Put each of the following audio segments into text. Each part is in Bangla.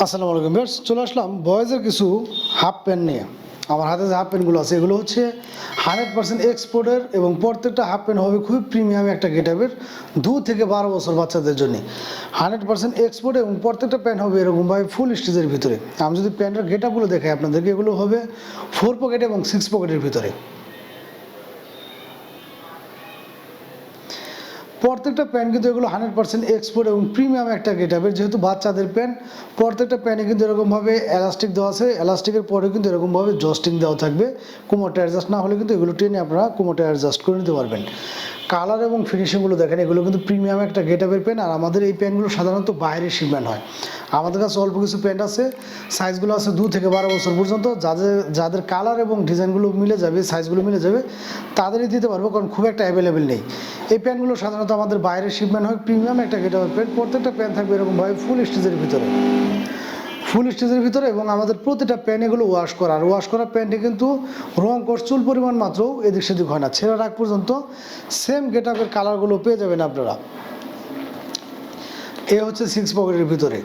আসসালামু আলাইকুম ভিউয়ার্স, চলে আসলাম বয়েজের কিছু হাফ প্যান্ট নিয়ে। আমার হাতে যে হাফ প্যান্টগুলো আছে এগুলো হচ্ছে 100% এক্সপোর্টের এবং প্রত্যেকটা হাফ প্যান্ট হবে খুবই প্রিমিয়াম একটা গেটআপের 2 থেকে 12 বছর বাচ্চাদের জন্য। 100% এক্সপোর্ট এবং প্রত্যেকটা প্যান্ট হবে এরকমভাবে ফুল স্টিচের ভিতরে। আমি যদি প্যান্টের গেটআপগুলো দেখাই আপনাদেরকে, এগুলো হবে 4 পকেট এবং 6 পকেটের ভিতরে। প্রত্যেকটা প্যান্ট কিন্তু এগুলো 100% এক্সপোর্ট এবং প্রিমিয়াম একটা গেটআপের, যেহেতু বাচ্চাদের প্যান্ট প্রত্যেকটা প্যান্টে কিন্তু এরকমভাবে এলাস্টিক দেওয়া আছে। এলাস্টিকের পরে কিন্তু এরকমভাবে জস্টিং দেওয়া থাকবে। কোমরটা অ্যাডজাস্ট না হলে কিন্তু এগুলো টেনে আপনারা কোমরটা অ্যাডজাস্ট করে নিতে পারবেন। কালার এবং ফিনিশিংগুলো দেখেন, এগুলো কিন্তু প্রিমিয়াম একটা গেটআপের প্যান্ট। আর আমাদের এই প্যান্টগুলো সাধারণত বাইরে শিপমেন্ট হয়। আমাদের কাছে অল্প কিছু প্যান্ট আছে, সাইজগুলো আছে 2 থেকে 12 বছর পর্যন্ত। যাদের কালার এবং ডিজাইনগুলো মিলে যাবে, সাইজগুলো মিলে যাবে, তাদেরই দিতে পারবো, কারণ খুব একটা অ্যাভেলেবেল নেই। এই প্যান্টগুলো সাধারণত আমাদের বাইরে শিপমেন্ট হয়। প্রিমিয়াম একটা গেটআপের প্যান্ট। প্রত্যেকটা প্যান্ট থাকবে এরকমভাবে ফুল স্টিচের ভিতরে এবং আমাদের প্রতিটা প্যান্ট এগুলো ওয়াশ করা। আর ওয়াশ করা প্যান্টে কিন্তু রং কোর্স চুল পরিমাণ মাত্র এদিক সেদিক হয় না। ছেঁড়ার আগ পর্যন্ত সেম গেটআপের কালারগুলো পেয়ে যাবেন আপনারা। এ হচ্ছে 6 পকেটের ভিতরে।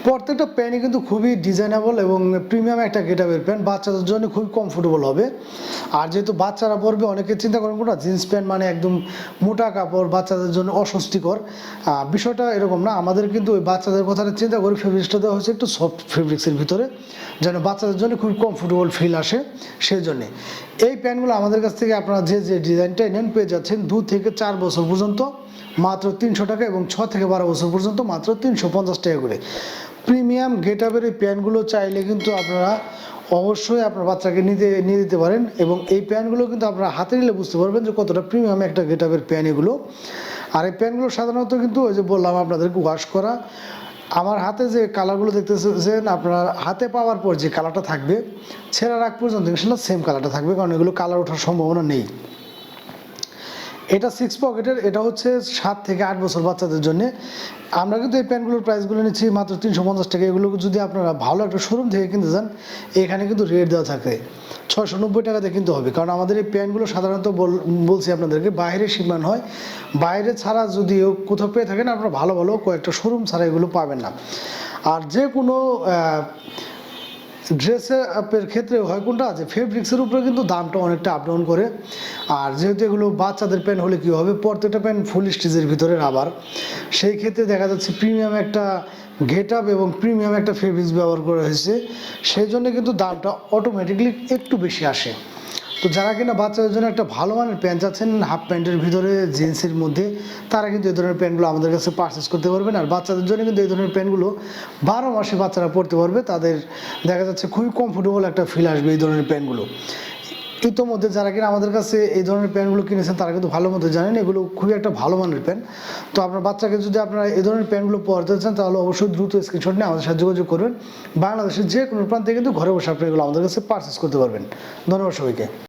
প্রত্যেকটা প্যান্টই কিন্তু খুবই ডিজাইনেবল এবং প্রিমিয়াম একটা গেটআপের প্যান্ট। বাচ্চাদের জন্য খুবই কমফোর্টেবল হবে। আর যেহেতু বাচ্চারা পরবে, অনেকে চিন্তা করেন না জিন্স প্যান্ট মানে একদম মোটা কাপড়, বাচ্চাদের জন্য অস্বস্তিকর। বিষয়টা এরকম না। আমাদের কিন্তু ওই বাচ্চাদের কথাটা চিন্তা করে ফেব্রিক্সটা দেওয়া হয়েছে একটু সফট ফেব্রিক্সের ভিতরে, যেন বাচ্চাদের জন্য খুবই কমফোর্টেবল ফিল আসে। সেই জন্যে এই প্যান্টগুলো আমাদের কাছ থেকে আপনারা যে ডিজাইনটা নেন পেয়ে যাচ্ছেন 2 থেকে 4 বছর পর্যন্ত মাত্র 300 টাকা এবং 6 থেকে 12 বছর পর্যন্ত মাত্র 350 টাকা করে। প্রিমিয়াম গেটআপের এই প্যান্টগুলো চাইলে কিন্তু আপনারা অবশ্যই আপনার বাচ্চাকে নিয়ে দিতে পারেন। এবং এই প্যান্টগুলো কিন্তু আপনারা হাতে নিলে বুঝতে পারবেন যে কতটা প্রিমিয়াম একটা গেটআপের প্যান্ট এগুলো। আর এই প্যান্টগুলো সাধারণত কিন্তু ওই যে বললাম আপনাদেরকে ওয়াশ করা। আমার হাতে যে কালারগুলো দেখতেছেন, আপনার হাতে পাওয়ার পর যে কালারটা থাকবে ছেঁড়ার আগ পর্যন্ত ইনশাল্লাহ সেম কালারটা থাকবে, কারণ এগুলো কালার ওঠার সম্ভাবনা নেই। এটা 6 পকেটের, এটা হচ্ছে 7 থেকে 8 বছর বাচ্চাদের জন্য। আমরা কিন্তু এই প্যান্টগুলোর প্রাইসগুলো নিচ্ছি মাত্র 350 টাকা। এগুলো যদি আপনারা ভালো একটা শোরুম থেকে কিনতে চান, এখানে কিন্তু রেট দেওয়া থাকে 690 টাকাতে কিনতে হবে, কারণ আমাদের এই প্যান্টগুলো সাধারণত বলছি আপনাদেরকে বাইরে শিপমেন্ট হয়। বাইরে ছাড়া যদিও কোথাও পেয়ে থাকেন, আপনারা ভালো ভালো কয়েকটা শোরুম ছাড়া এগুলো পাবেন না। আর যে কোনো ড্রেসের ক্ষেত্রে হয় কোনটা আছে, ফেব্রিক্সের উপরে কিন্তু দামটা অনেকটা আপ ডাউন করে। আর যেহেতু এগুলো বাচ্চাদের প্যান্ট হলে কী হবে, প্রত্যেকটা প্যান্ট ফুল স্টিচের ভিতরে রাবার। সেই ক্ষেত্রে দেখা যাচ্ছে প্রিমিয়াম একটা গেটআপ এবং প্রিমিয়াম একটা ফেব্রিক্স ব্যবহার করা হয়েছে, সেই জন্য কিন্তু দামটা অটোমেটিকলি একটু বেশি আসে। তো যারা কিনা বাচ্চাদের জন্য একটা ভালো মানের প্যান্ট চাচ্ছেন হাফ প্যান্টের ভিতরে জিন্সের মধ্যে, তারা কিন্তু এই ধরনের প্যান্টগুলো আমাদের কাছে পারচেস করতে পারবেন। আর বাচ্চাদের জন্য কিন্তু এই ধরনের প্যান্টগুলো 12 মাসে বাচ্চারা পরতে পারবে। তাদের দেখা যাচ্ছে খুবই কমফোর্টেবল একটা ফিল আসবে এই ধরনের প্যান্টগুলো। ইতোমধ্যে যারা কিনা আমাদের কাছে এই ধরনের প্যান্টগুলো কিনেছেন, তারা কিন্তু ভালো মতো জানেন এগুলো খুবই একটা ভালো মানের প্যান্ট। তো আপনার বাচ্চাকে যদি আপনারা এই ধরনের প্যান্টগুলো পরতে চান, তাহলে অবশ্যই দ্রুত স্ক্রিনশট নিয়ে আমাদের সাথে যোগাযোগ করবেন। বাংলাদেশের যে কোনো প্রান্তে কিন্তু ঘরে বসে আপনি এগুলো আমাদের কাছে পারচেস করতে পারবেন। ধন্যবাদ সবাইকে।